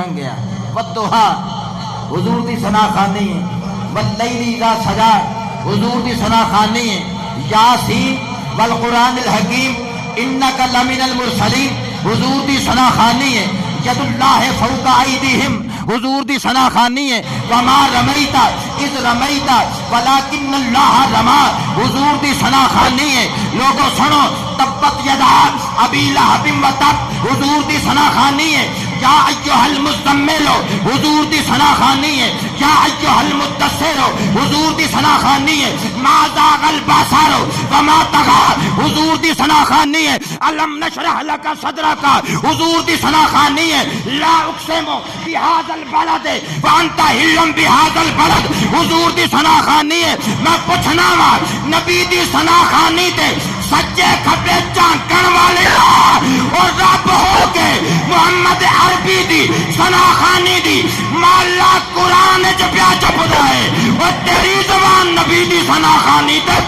لنگیا والضحا حضور دی ثنا خوانی ہے، واللیل اذا سجا حضور دی ثنا خوانی ہے، یاسین والقرآن الحکیم انک لمن المرسلین حضور دی ثنا خوانی ہے، ید اللہ فوق ایدیہم حضور دی ثنا خوانی ہے، وما رمیت اذ رمیت ولکن اللہ رما حضور دی ثنا خوانی ہے۔ لوگوں سنو، تبت یدا ابی لہب وتب حضور دی ثنا خوانی ہے، یا ایھا المزمل حضور دی ثنا خوانی ہے، یا ایھا المدثر حضور دی ثنا خوانی ہے، ما زاغ البصر وما طغى حضور دی ثنا خوانی ہے، الم نشرح لک صدرک حضور دی ثنا خوانی ہے، لا اقسم بہذا البلد وانت حل بہذا البلد حضور دی ثنا خوانی ہے۔ میں پوچھنا وا نبی دی ثنا خوانی تے سجے کھبے چانکن والے اور رب ہو کے محمد عربی دی ثنا خوانی دی مالا قرآن چ پیا چپدا ہے، اور تیری زبان نبی دی ثنا خوانی تے